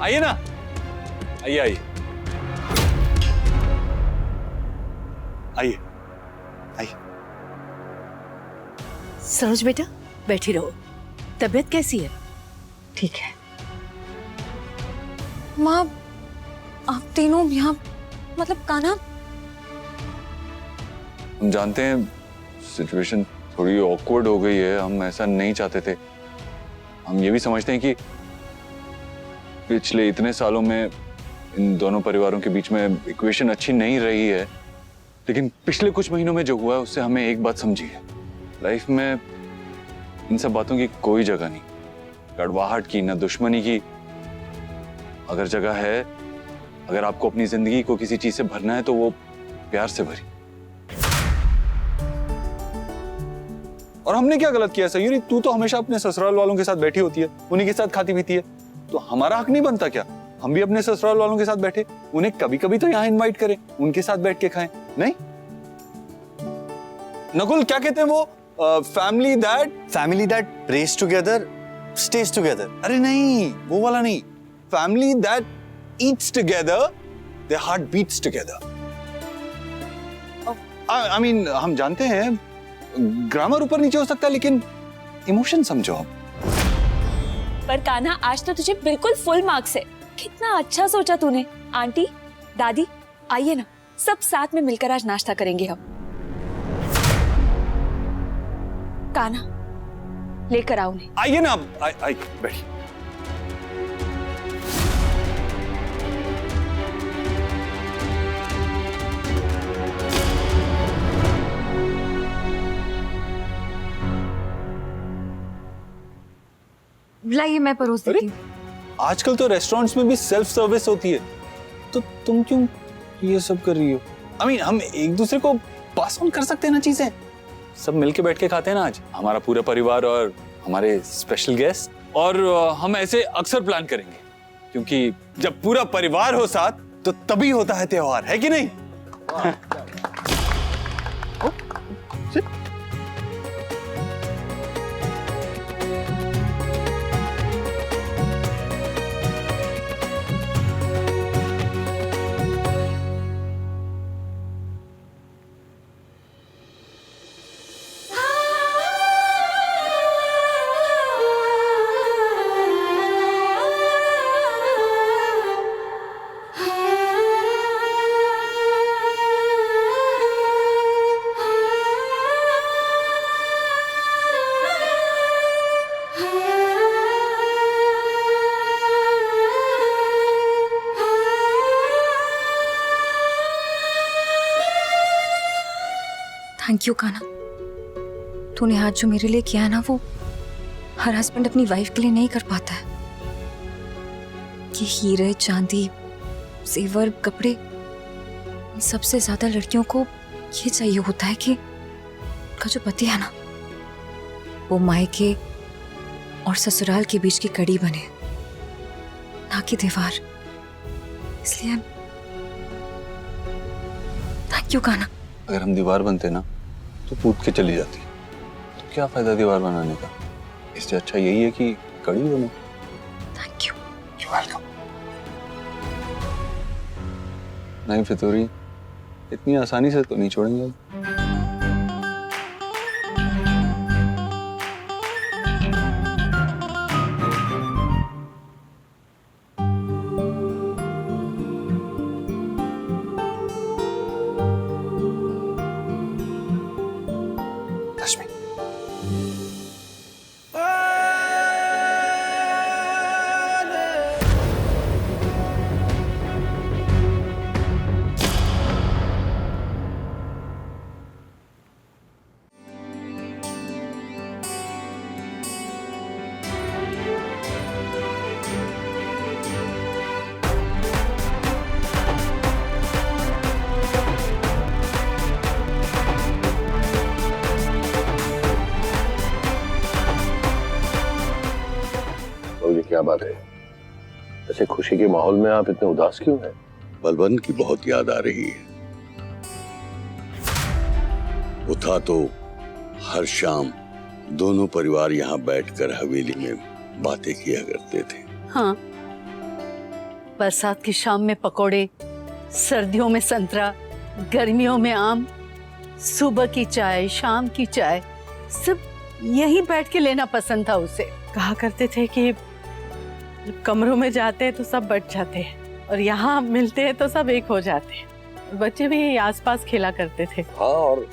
आइए ना, आइए आइए आइए आइए। सरोज बेटा बैठी रहो। तबीयत कैसी है? ठीक है माँ, आप तीनों यहाँ, मतलब कान्हा। हम जानते हैं सिचुएशन थोड़ी ऑकवर्ड हो गई है, हम ऐसा नहीं चाहते थे। हम ये भी समझते हैं कि पिछले इतने सालों में इन दोनों परिवारों के बीच में इक्वेशन अच्छी नहीं रही है, लेकिन पिछले कुछ महीनों में जो हुआ है उससे हमें एक बात समझी है, लाइफ में इन सब बातों की कोई जगह नहीं, कड़वाहट की ना दुश्मनी की। अगर जगह है, अगर आपको अपनी जिंदगी को किसी चीज से भरना है तो वो प्यार से भरी। और हमने क्या गलत किया सयूरी? तू तो हमेशा अपने ससुराल वालों के साथ बैठी होती है, उन्हीं के साथ खाती पीती है, तो हमारा हक नहीं बनता क्या हम भी अपने ससुराल वालों के साथ बैठे? उन्हें कभी कभी तो यहाँ इनवाइट करें, उनके साथ बैठ के खाएं। नहीं नकुल, क्या कहते हैं वो, family that prays together stays together. अरे नहीं, वो वाला नहीं। Family that eats together, their heart beats together. I mean हम जानते हैं ग्रामर ऊपर नीचे हो सकता है, लेकिन इमोशन समझो आप। पर कान्हा, आज तो तुझे बिल्कुल फुल मार्क्स है। कितना अच्छा सोचा तूने। आंटी, दादी, आइए ना, सब साथ में मिलकर आज नाश्ता करेंगे हम। कान्हा, लेकर आओ उन्हें। आइए ना, आइए बैठिए। लाइए मैं परोस देती हूँ। आजकल तो रेस्टोरेंट्स में भी सेल्फ सर्विस होती है, तो तुम क्यों ये सब कर रही हो? I mean, हम एक दूसरे को पास ऑन कर सकते हैं ना चीजें, सब मिलके बैठ के खाते हैं ना आज, हमारा पूरा परिवार और हमारे स्पेशल गेस्ट। और हम ऐसे अक्सर प्लान करेंगे, क्योंकि जब पूरा परिवार हो साथ तो तभी होता है त्योहार, है कि नहीं? थैंक यू कान्हा, तूने आज जो मेरे लिए किया है ना, वो हर हस्बैंड अपनी वाइफ के लिए नहीं कर पाता है। ये हीरे, चांदी, जेवर, कपड़े, इन सबसे ज्यादा लड़कियों को ये चाहिए होता है कि उनका जो पति है ना, वो मायके और ससुराल के बीच की कड़ी बने, ना कि दीवार। इसलिए थैंक यू कान्हा। अगर हम दीवार बनते ना तो टूट के चली जाती, तो क्या फायदा दीवार बनाने का? इससे अच्छा यही है कि कड़ी बने। Thank you. You're welcome। नहीं फितूरी, इतनी आसानी से तो नहीं छोड़ेंगे। रश्मि, ये क्या बात है? ऐसे खुशी के माहौल में आप इतने उदास क्यों हैं? बलवन की बहुत याद आ रही है। वो था तो हर शाम दोनों परिवार यहाँ बैठकर हवेली में बातें किया करते थे। हाँ, बरसात की शाम में पकोड़े, सर्दियों में संतरा, गर्मियों में आम, सुबह की चाय, शाम की चाय, सब यहीं बैठ के लेना पसंद था उसे। कहा करते थे कि जब कमरों में जाते हैं तो सब बट जाते हैं और यहाँ मिलते हैं तो सब एक हो जाते हैं। बच्चे भी यही आसपास खेला करते थे। हाँ, और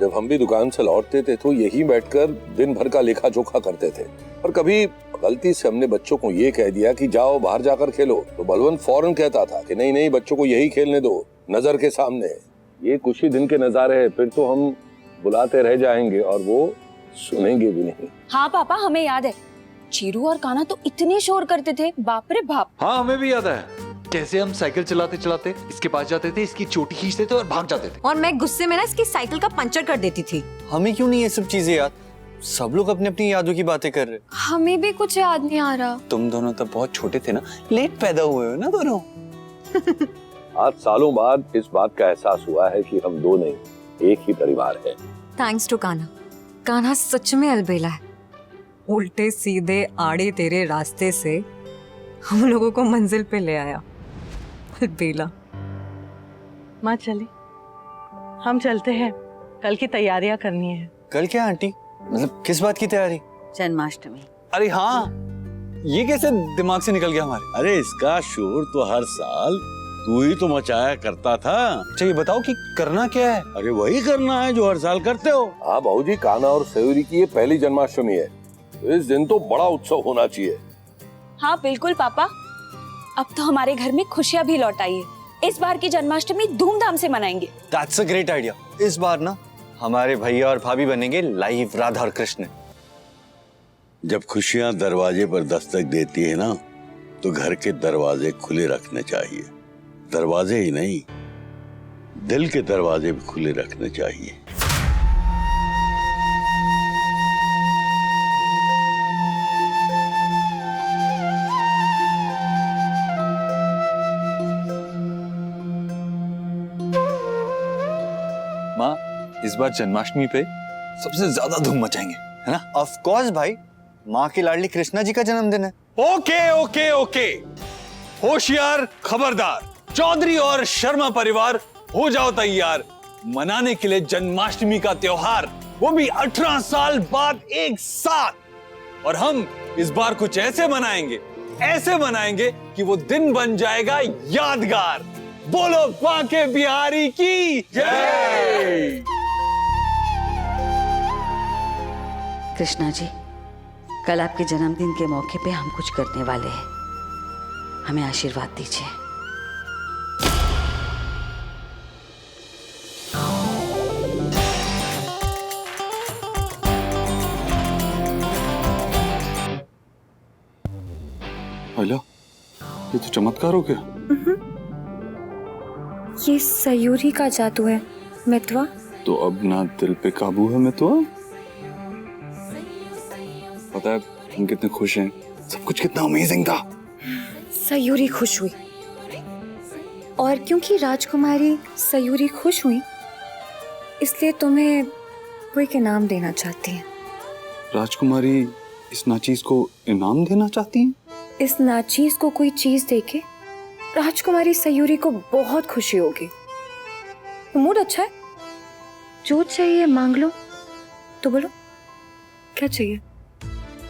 जब हम भी दुकान से लौटते थे तो यही बैठकर दिन भर का लेखा जोखा करते थे। और कभी गलती से हमने बच्चों को ये कह दिया कि जाओ बाहर जाकर खेलो, तो बलवंत फौरन कहता था कि नहीं नहीं, बच्चों को यही खेलने दो, नजर के सामने। ये कुछ ही दिन के नजारे हैं, फिर तो हम बुलाते रह जाएंगे और वो सुनेंगे भी नहीं। हाँ पापा, हमें याद है, चीरू और कान्हा तो इतने शोर करते थे, बाप रे बाप। हाँ, हमें भी याद है कैसे हम साइकिल चलाते चलाते इसके पास जाते थे, इसकी चोटी खींचते थे और भाग जाते थे। और मैं गुस्से में ना इसकी साइकिल का पंचर कर देती थी। हमें क्यों नहीं ये सब चीजें याद? सब लोग अपनी अपनी यादों की बातें कर रहे। हमें भी कुछ याद नहीं आ रहा। तुम दोनों तब बहुत छोटे थे ना, लेट पैदा हुए हो ना दोनों। आज सालों बाद इस बात का एहसास हुआ है कि हम दो नहीं, एक ही परिवार है। Thanks to Kanha. कान्हा सच में अलबेला है। उल्टे सीधे आड़े तेरे रास्ते से हम लोगों को मंजिल पे ले आया। अलबेला। माँ चली, हम चलते हैं, कल की तैयारियां करनी है। कल क्या आंटी? मतलब किस बात की तैयारी? जन्माष्टमी। अरे हाँ, ये कैसे दिमाग से निकल गया हमारे? अरे इसका शोर तो हर साल तू ही तो मचाया करता था। अच्छा ये बताओ कि करना क्या है? अरे वही करना है जो हर साल करते हो। हाँ बाबूजी, कान्हा और सयूरी की ये पहली जन्माष्टमी है, इस दिन तो बड़ा उत्सव होना चाहिए। हाँ बिल्कुल पापा, अब तो हमारे घर में खुशियाँ भी लौट आई है। इस बार की जन्माष्टमी धूमधाम से मनाएंगे। That's a great idea। इस बार ना हमारे भैया और भाभी बनेंगे लाइव राधा और कृष्ण। जब खुशियां दरवाजे पर दस्तक देती है ना, तो घर के दरवाजे खुले रखने चाहिए। दरवाजे ही नहीं, दिल के दरवाजे भी खुले रखने चाहिए। माँ, इस बार जन्माष्टमी पे सबसे ज्यादा धूम मचाएंगे, है ना? ऑफ कोर्स भाई, माँ की लाडली कृष्णा जी का जन्मदिन है। ओके ओके ओके, होशियार खबरदार, चौधरी और शर्मा परिवार हो जाओ तैयार मनाने के लिए जन्माष्टमी का त्योहार, वो भी 18 साल बाद एक साथ। और हम इस बार कुछ ऐसे मनाएंगे कि वो दिन बन जाएगा यादगार। बोलो बांके बिहारी की जय। कृष्णा जी, कल आपके जन्मदिन के मौके पे हम कुछ करने वाले हैं, हमें आशीर्वाद दीजिए। हेलो, ये तो चमत्कार हो गया। ये सयूरी का जादू है मितवा। तो अब ना दिल पे काबू है मितवा। पता है हम कितने खुश हैं, सब कुछ कितना अमेजिंग था। सयूरी खुश हुई, और क्योंकि राजकुमारी सयूरी खुश हुई, इसलिए तुम्हें वो एक इनाम देना चाहती है। राजकुमारी इस नाचीज को इनाम देना चाहती हैं? इस नाचीज को कोई चीज देके राजकुमारी सयूरी को बहुत खुशी होगी। मूड अच्छा है, जो चाहिए मांग लो। तो बोलो क्या चाहिए?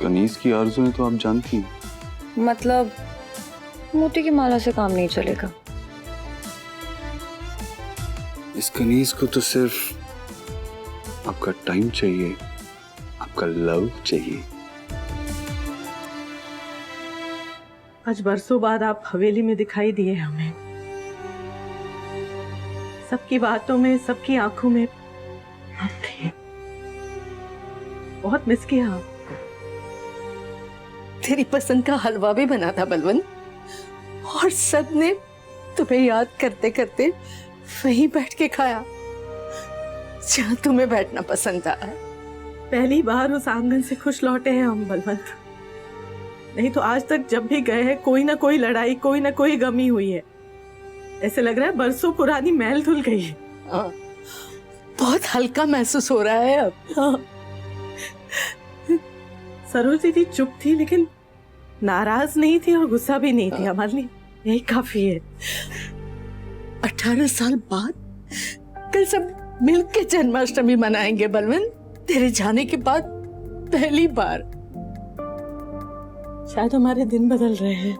कनीज की आरज़ुएं तो आप जानती हैं। मतलब मोती की माला से काम नहीं चलेगा। इस कनीज को तो सिर्फ आपका टाइम चाहिए, आपका लव चाहिए। आज बरसों बाद आप हवेली में दिखाई दिए हमें। सबकी बातों में, सबकी आंखों में आप थे। बहुत मिस किया आपको। तेरी पसंद का हलवा भी बना था बलवंत, और सबने तुम्हें याद करते करते वहीं बैठ के खाया जहाँ तुम्हें बैठना पसंद था। पहली बार उस आंगन से खुश लौटे हैं हम बलवंत। नहीं तो आज तक जब भी गए हैं, कोई ना कोई लड़ाई, कोई ना कोई गमी हुई है। ऐसे लग रहा है बरसों पुरानी मैल धुल गई है। बहुत हल्का महसूस हो रहा है अब। सरोज दीदी चुप थी, लेकिन नाराज नहीं थी और गुस्सा भी नहीं थी हमारे लिए। यही काफी है। 18 साल बाद कल सब मिलके जन्माष्टमी मनाएंगे बलवंत, तेरे जाने के बाद पहली बार। शायद हमारे दिन बदल रहे हैं।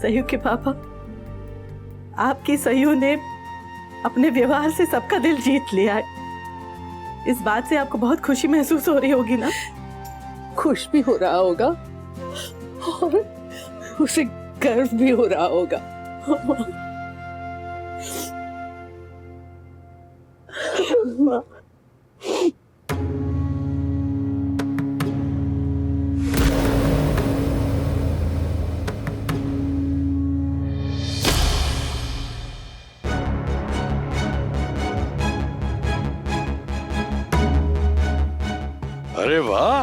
सयू के पापा, आपकी सयू ने अपने व्यवहार से सबका दिल जीत लिया है। इस बात से आपको बहुत खुशी महसूस हो रही होगी ना? खुश भी हो रहा होगा और उसे गर्व भी हो रहा होगा। अरे वाह,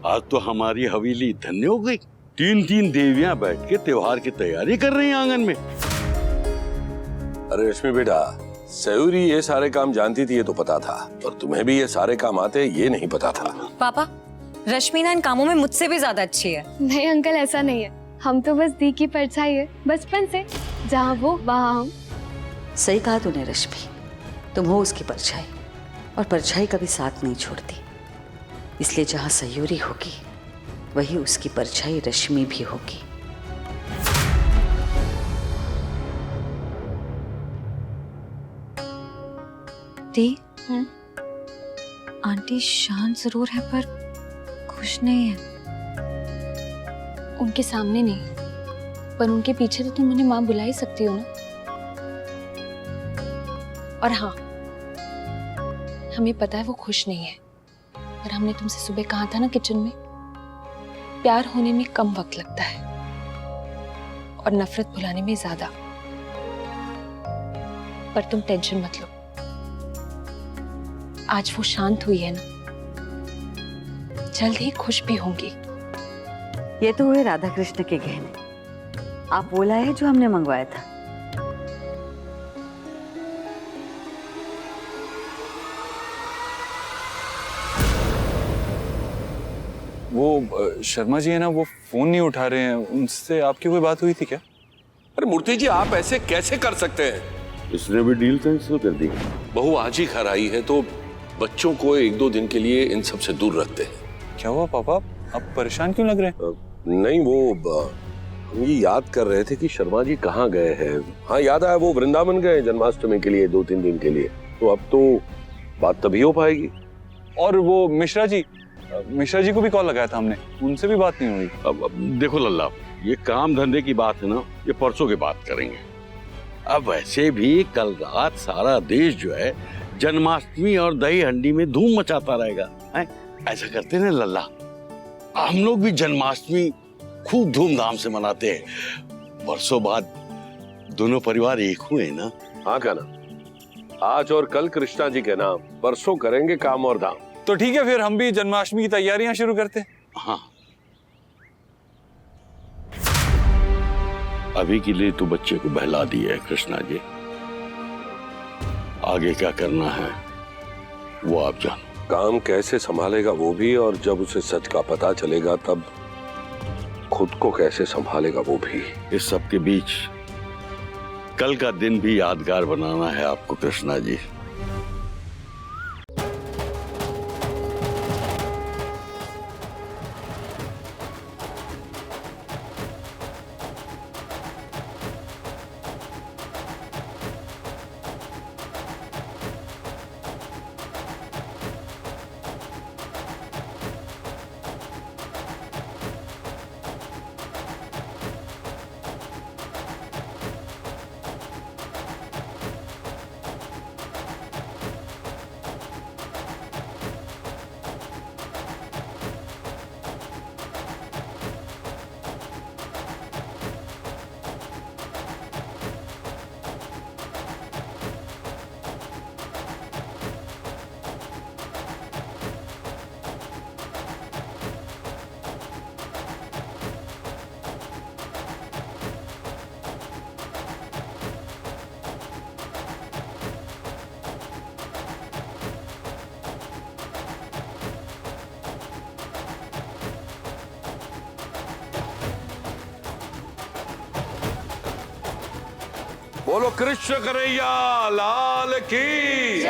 आज तो हमारी हवेली धन्य हो गई। 3-3 देवियां बैठ के त्योहार की तैयारी कर रही हैं आंगन में। अरे रश्मि बेटा, सयूरी ये सारे काम जानती थी, ये तो पता था, और तुम्हें भी ये सारे काम आते ये नहीं पता था। पापा, रश्मिना इन कामों में मुझसे भी ज्यादा अच्छी है। नहीं अंकल, ऐसा नहीं है। हम तो बस दी की परछाई है, बचपन से। जहाँ वो वहाँ हम। सही कहा तूने रश्मि, तुम हो उसकी परछाई, और परछाई कभी साथ नहीं छोड़ती। इसलिए जहाँ सयूरी होगी वही उसकी परछाई रश्मि भी होगी। दी, आंटी शांत जरूर है पर खुश नहीं है। उनके सामने नहीं, पर उनके पीछे तो तुम उन्हें माँ बुला ही सकती हो ना। और हाँ, हमें पता है वो खुश नहीं है, पर हमने तुमसे सुबह कहा था ना किचन में, प्यार होने में कम वक्त लगता है और नफरत भुलाने में ज्यादा। पर तुम टेंशन मत लो, आज वो शांत हुई है ना, जल्द ही खुश भी होंगी। ये तो हुए राधा कृष्ण के गहने। आप वो लाए हैं जो हमने मंगवाया था? वो शर्मा जी है ना, वो फोन नहीं उठा रहे हैं। उनसे आपकी कोई बात हुई थी क्या? अरे मूर्ति जी, आप ऐसे कैसे कर सकते हैं? इसने भी डील कैंसिल कर दी। बहू आज ही घर आई है तो बच्चों को 1-2 दिन के लिए इन सब से दूर रखते हैं। क्या हुआ पापा, आप परेशान क्यों लग रहे हैं? नहीं, वो हम ये याद कर रहे थे कि शर्मा जी कहाँ गए हैं। हाँ याद आया, वो वृंदावन गए जन्माष्टमी के लिए 2-3 दिन के लिए। तो अब तो बात तभी हो पाएगी। और वो मिश्रा जी को भी कॉल लगाया था हमने, उनसे भी बात नहीं हुई। अब देखो लल्ला, ये काम धंधे की बात है ना, ये परसों की बात करेंगे। अब वैसे भी कल रात सारा देश जो है जन्माष्टमी और दही हंडी में धूम मचाता रहेगा। ऐसा करते ना लल्ला, हम लोग भी जन्माष्टमी खूब धूमधाम से मनाते हैं। बरसों बाद दोनों परिवार एक हुए ना। हाँ क्या ना, आज और कल कृष्णा जी के नाम, परसों करेंगे काम और धाम। तो ठीक है, फिर हम भी जन्माष्टमी की तैयारियां शुरू करते हैं। हाँ, अभी के लिए तो बच्चे को बहला दिया है कृष्णा जी, आगे क्या करना है वो आप जानो। काम कैसे संभालेगा वो भी, और जब उसे सच का पता चलेगा तब खुद को कैसे संभालेगा वो भी। इस सब के बीच कल का दिन भी यादगार बनाना है आपको कृष्णा जी। बोलो कृष्ण कन्हैया लाल की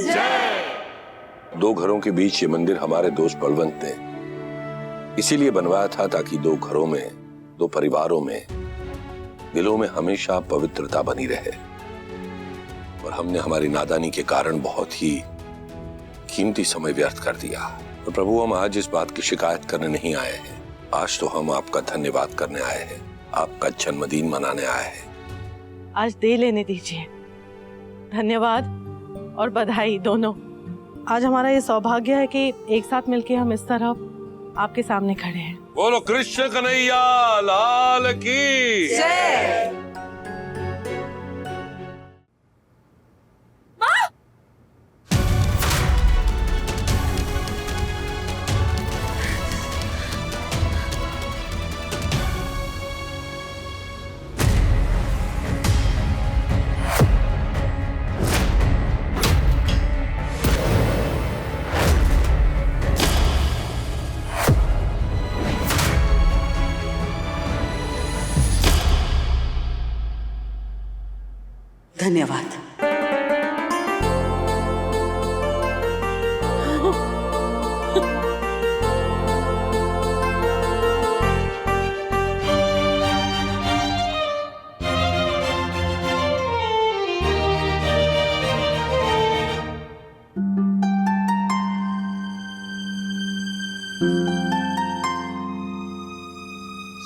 जय। दो घरों के बीच ये मंदिर हमारे दोस्त बलवंत ने इसीलिए बनवाया था ताकि दो घरों में, दो परिवारों में, दिलों में हमेशा पवित्रता बनी रहे। और हमने हमारी नादानी के कारण बहुत ही कीमती समय व्यर्थ कर दिया। और प्रभु, हम आज इस बात की शिकायत करने नहीं आए हैं, आज तो हम आपका धन्यवाद करने आए हैं, आपका जन्मदिन मनाने आए हैं। आज दे लेने दीजिए, धन्यवाद और बधाई दोनों। आज हमारा ये सौभाग्य है कि एक साथ मिलके हम इस तरह आपके सामने खड़े हैं। बोलो कृष्ण कन्हैया लाल की जय। धन्यवाद।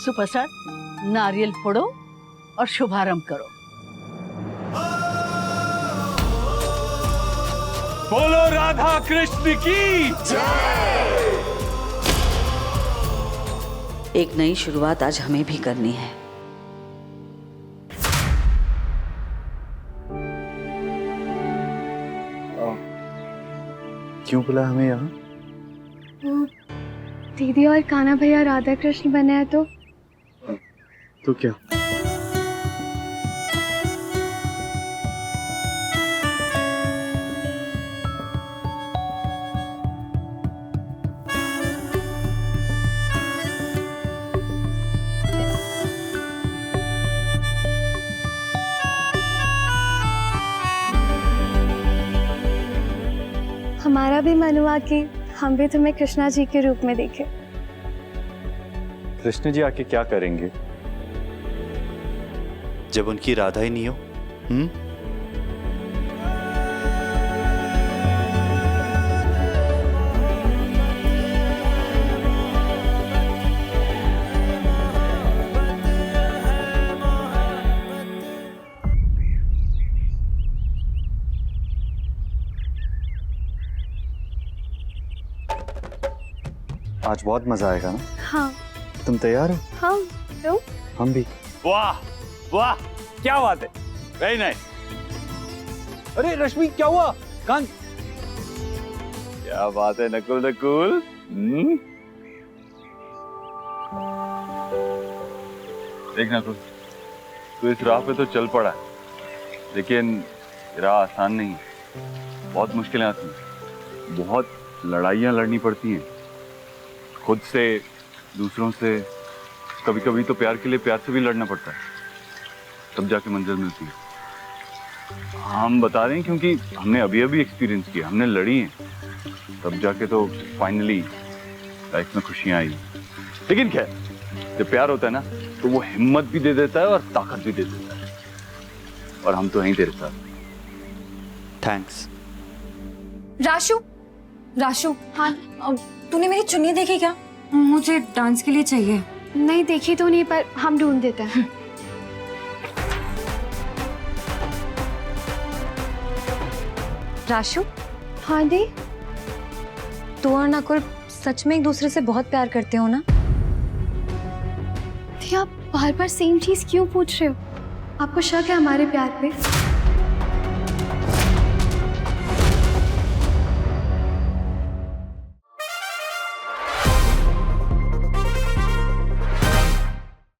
सुप्रसाद, नारियल फोड़ो और शुभारंभ करो। बोलो राधा कृष्ण की जय। एक नई शुरुआत आज हमें भी करनी है। क्यों बुलाया हमें यहाँ? दीदी और कान्हा भैया राधा कृष्ण बने हैं तो क्या? हमारा भी मन हुआ कि हम भी तुम्हें कृष्णा जी के रूप में देखें। कृष्ण जी आके क्या करेंगे जब उनकी राधा ही नहीं हो? आज बहुत मजा आएगा ना? हाँ। तुम तैयार हो? हाँ। तुम? हम भी। वाह वाह, क्या बात है, वेरी नाइस। अरे रश्मि, क्या हुआ? कान, क्या बात है नकुल नकुल। देख नकुल, तू इस राह पे तो चल पड़ा है, लेकिन राह आसान नहीं है, बहुत मुश्किलें आती हैं, बहुत लड़ाइयाँ लड़नी पड़ती हैं, खुद से, दूसरों से, कभी कभी तो प्यार के लिए प्यार से भी लड़ना पड़ता है, तब जाके मंजिल मिलती है। हम बता रहे हैं क्योंकि हमने अभी अभी एक्सपीरियंस किया, हमने लड़ी है, तब जाके तो फाइनली लाइफ में खुशियां आई। लेकिन खैर, जब प्यार होता है ना तो वो हिम्मत भी दे देता है और ताकत भी दे देता है, और हम तो यहीं तेरे साथ। थैंक्स। राशु, राशु, हाँ, तूने मेरी चुन्नी देखी क्या? मुझे डांस के लिए चाहिए। नहीं देखी तो नहीं, पर हम ढूंढ देते हैं। राशु, हाँ दी। तू और नकुल सच में एक दूसरे से बहुत प्यार करते हो ना? दी, आप बार बार सेम चीज क्यों पूछ रहे हो? आपको शक है हमारे प्यार पे?